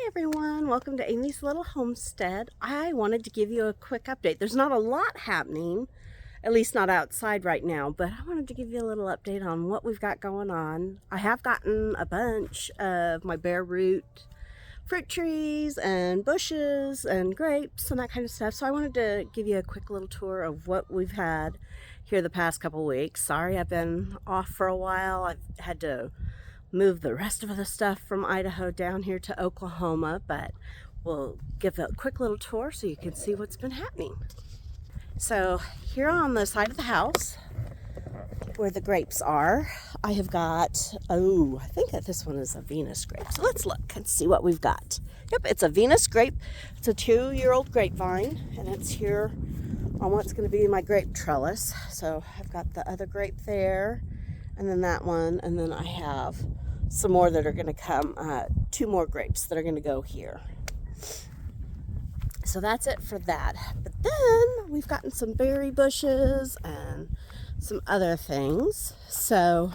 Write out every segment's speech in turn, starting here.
everyone, welcome to Amy's Little Homestead. I wanted to give you a quick update. There's not a lot happening, at least not outside right now, but I wanted to give you a little update on what we've got going on. I have gotten a bunch of my bare root fruit trees and bushes and grapes and that kind of stuff, so I wanted to give you a quick little tour of what we've had here the past couple weeks. Sorry I've been off for a while. I've had to move the rest of the stuff from Idaho down here to Oklahoma, but we'll give a quick little tour so you can see what's been happening. So here on the side of the house where the grapes are, I have got, I think that this one is a Venus grape. So let's look and see what we've got. Yep, it's a Venus grape. It's a 2-year-old grapevine, and it's here on what's going to be my grape trellis. So I've got the other grape there, and then that one, and then I have some more that are going to come, 2 more grapes that are going to go here. So that's it for that. But then we've gotten some berry bushes and some other things. So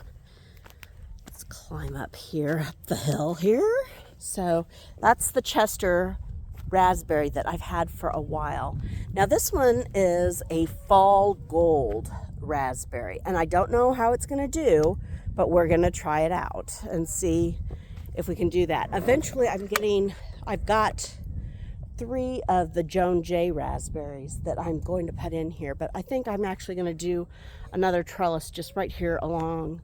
let's climb up here, up the hill here. So that's the Chester raspberry that I've had for a while. Now this one is a fall gold raspberry, and I don't know how it's going to do, but we're going to try it out and see if we can do that. Eventually I've got 3 of the Joan J raspberries that I'm going to put in here, but I think I'm actually going to do another trellis just right here along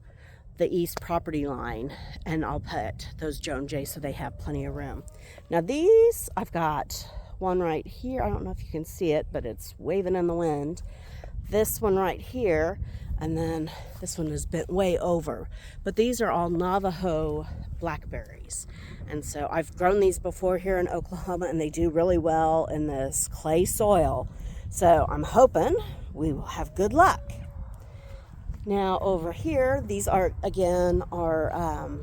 the east property line, and I'll put those Joan J so they have plenty of room. Now these, I've got one right here. I don't know if you can see it, but it's waving in the wind. This one right here, and then this one is bent way over. But these are all Navajo blackberries. And so I've grown these before here in Oklahoma, and they do really well in this clay soil. So I'm hoping we will have good luck. Now over here, these are, again, the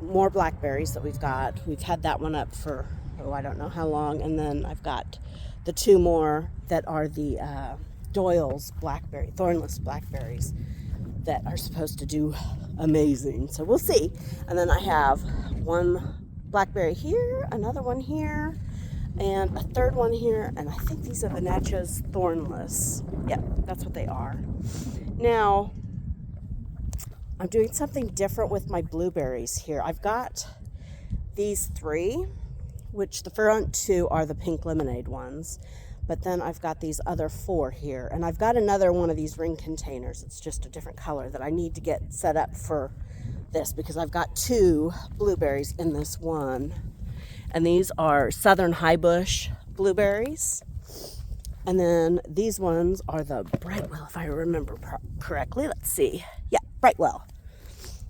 more blackberries that we've got. We've had that one up for, I don't know how long. And then I've got the 2 more that are the Doyle's blackberry, thornless blackberries that are supposed to do amazing. So we'll see. And then I have one blackberry here, another one here, and a 3rd one here. And I think these are Vanessa's thornless. Yep, that's what they are. Now, I'm doing something different with my blueberries here. I've got these 3, which the front 2 are the pink lemonade ones. But then I've got these other 4 here. And I've got another one of these ring containers. It's just a different color that I need to get set up for this, because I've got 2 blueberries in this one. And these are Southern High Bush blueberries. And then these ones are the Brightwell, if I remember correctly. Let's see. Yeah, Brightwell.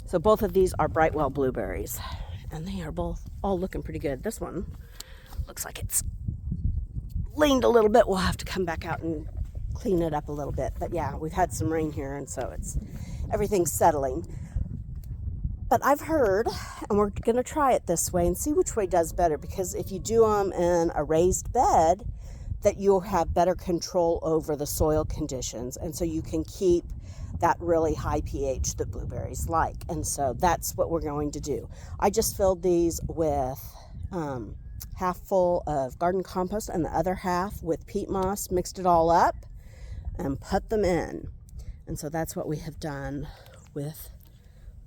So both of these are Brightwell blueberries. And they are both all looking pretty good. This one looks like it's leaned a little bit. We'll have to come back out and clean it up a little bit. But yeah, we've had some rain here, and so everything's settling. But I've heard, and we're going to try it this way and see which way does better, because if you do them in a raised bed, that you'll have better control over the soil conditions, and so you can keep that really high pH that blueberries like. And so that's what we're going to do. I just filled these with half full of garden compost and the other half with peat moss, mixed it all up and put them in. And so that's what we have done with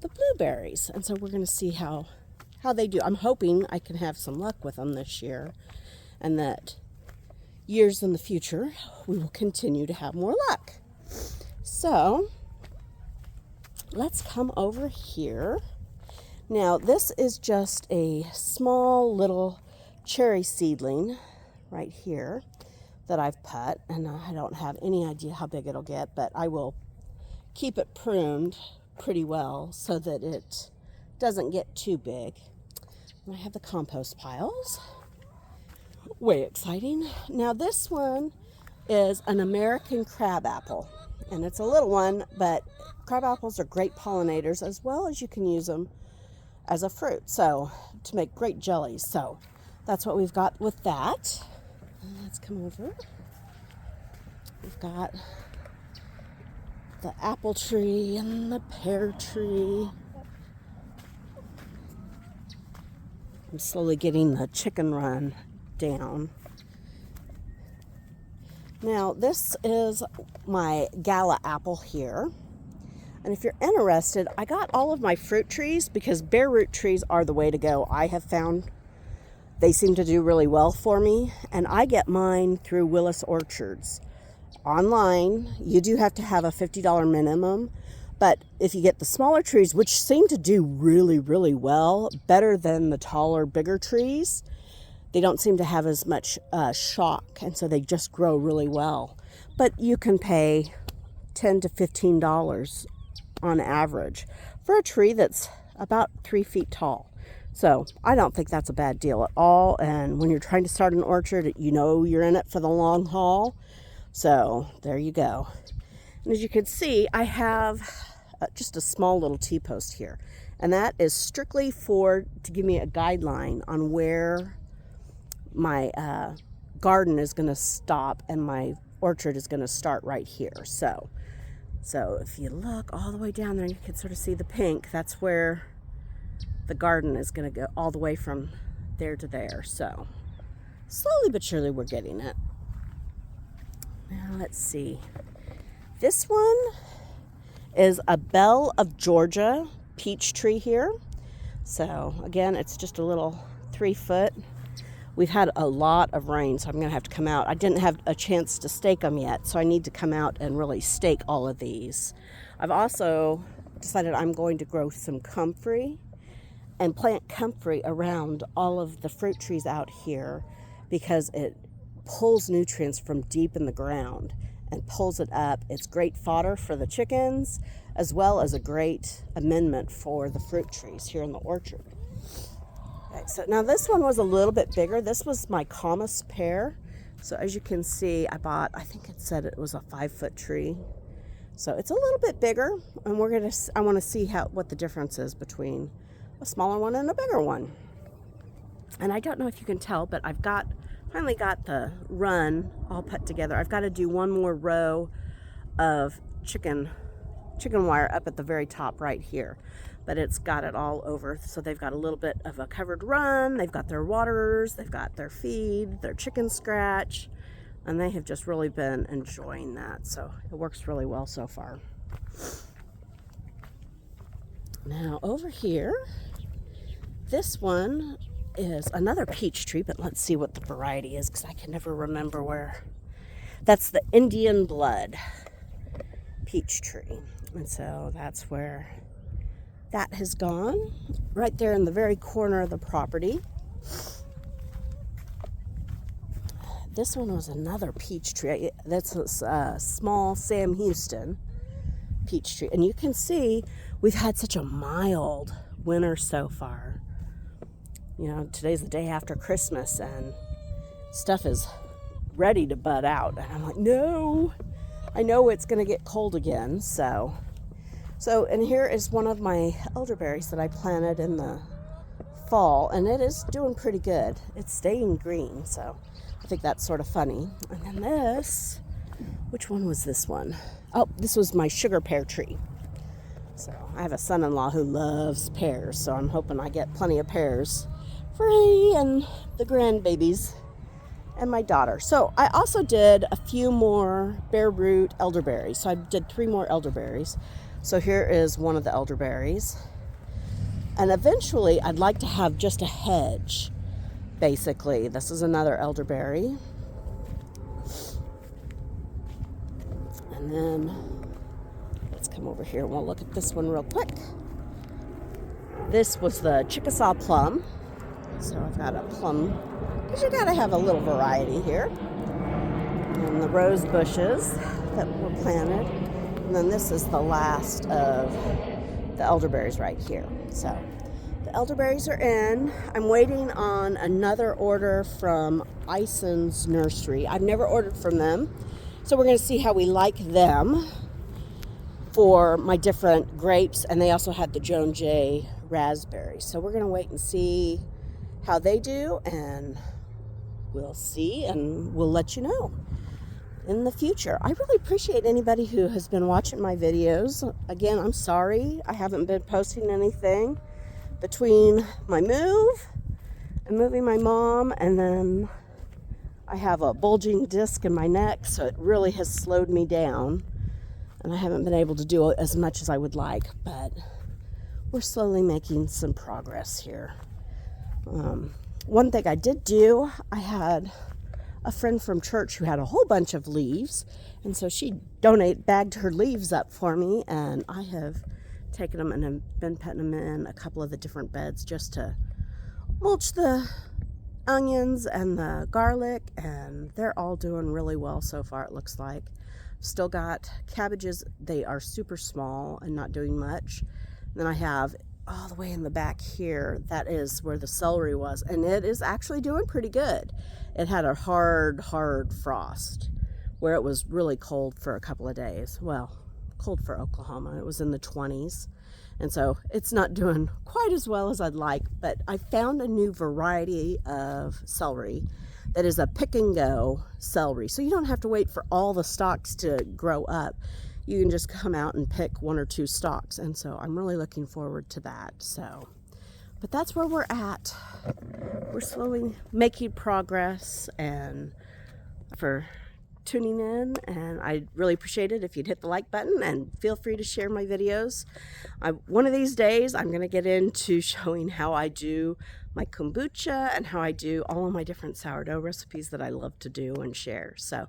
the blueberries. And so we're going to see how they do. I'm hoping I can have some luck with them this year, and that years in the future we will continue to have more luck. So let's come over here. Now this is just a small little cherry seedling right here that I've put, and I don't have any idea how big it'll get, but I will keep it pruned pretty well so that it doesn't get too big. And I have the compost piles. Way exciting. Now this one is an American crabapple, and it's a little one, but crabapples are great pollinators, as well as you can use them as a fruit, so to make great jellies. So that's what we've got with that. Let's come over. We've got the apple tree and the pear tree. I'm slowly getting the chicken run down. Now, this is my Gala apple here. And if you're interested, I got all of my fruit trees because bare root trees are the way to go. I have found they seem to do really well for me. And I get mine through Willis Orchards. Online, you do have to have a $50 minimum. But if you get the smaller trees, which seem to do really, really well, better than the taller, bigger trees, they don't seem to have as much shock, and so they just grow really well. But you can pay $10 to $15 on average for a tree that's about 3 feet tall. So I don't think that's a bad deal at all. And when you're trying to start an orchard, you know you're in it for the long haul. So there you go. And as you can see, I have just a small little T-post here. And that is strictly to give me a guideline on where my garden is going to stop and my orchard is going to start right here. So if you look all the way down there, you can sort of see the pink. That's where the garden is going to go, all the way from there to there. So slowly but surely we're getting it. Now let's see. This one is a Belle of Georgia peach tree here. So again, it's just a little 3 foot. We've had a lot of rain, so I'm going to have to come out. I didn't have a chance to stake them yet, so I need to come out and really stake all of these. I've also decided I'm going to grow some comfrey and plant comfrey around all of the fruit trees out here because it pulls nutrients from deep in the ground and pulls it up. It's great fodder for the chickens as well as a great amendment for the fruit trees here in the orchard. Okay, so now this one was a little bit bigger. This was my Camas pear. So as you can see, I think it said it was a 5 foot tree. So it's a little bit bigger, and I want to see what the difference is between a smaller one and a bigger one. And I don't know if you can tell, but I've finally got the run all put together. I've got to do one more row of chicken wire up at the very top right here. But it's got it all over. So they've got a little bit of a covered run. They've got their waters. They've got their feed, their chicken scratch. And they have just really been enjoying that. So it works really well so far. Now over here, this one is another peach tree. But let's see what the variety is because I can never remember where. That's the Indian Blood peach tree. And so that's where that has gone, right there in the very corner of the property. This one was another peach tree. That's a small Sam Houston peach tree. And you can see we've had such a mild winter so far. You know, today's the day after Christmas and stuff is ready to bud out. And I'm like, no, I know it's going to get cold again. So, and here is one of my elderberries that I planted in the fall, and it is doing pretty good. It's staying green, so I think that's sort of funny. And then this, which one was this one? Oh, this was my sugar pear tree. So I have a son-in-law who loves pears, so I'm hoping I get plenty of pears for he and the grandbabies and my daughter. So I also did a few more bare root elderberries. So I did 3 more elderberries. So here is one of the elderberries. And eventually I'd like to have just a hedge, basically. This is another elderberry. And then let's come over here and we'll look at this one real quick. This was the Chickasaw plum. So I've got a plum, because you gotta have a little variety here. And the rose bushes that were planted. And then this is the last of the elderberries right here. So the elderberries are in. I'm waiting on another order from Ison's Nursery. I've never ordered from them. So we're going to see how we like them for my different grapes. And they also had the Joan J. raspberries. So we're going to wait and see how they do. And we'll see and we'll let you know in the future. I really appreciate anybody who has been watching my videos. Again, I'm sorry I haven't been posting anything between my move I'm moving my mom, and then I have a bulging disc in my neck, so it really has slowed me down, and I haven't been able to do as much as I would like, but we're slowly making some progress here. One thing I did do, I had a friend from church who had a whole bunch of leaves, and so she bagged her leaves up for me, and I have taken them and have been putting them in a couple of the different beds just to mulch the onions and the garlic, and they're all doing really well so far, it looks like. Still got cabbages. They are super small and not doing much. Then I have all the way in the back here, that is where the celery was, and it is actually doing pretty good. It had a hard frost where it was really cold for a couple of days. Well, cold for Oklahoma. It was in the 20s. And so it's not doing quite as well as I'd like, but I found a new variety of celery that is a pick and go celery. So you don't have to wait for all the stalks to grow up. You can just come out and pick one or two stalks. And so I'm really looking forward to that. So, but that's where we're at. We're slowly making progress, and for tuning in, and I really appreciate it if you'd hit the like button, and feel free to share my videos. One of these days I'm going to get into showing how I do my kombucha and how I do all of my different sourdough recipes that I love to do and share. So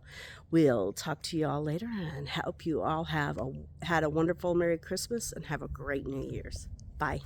we'll talk to you all later, and hope you all have had a wonderful Merry Christmas and have a great New Year's. Bye.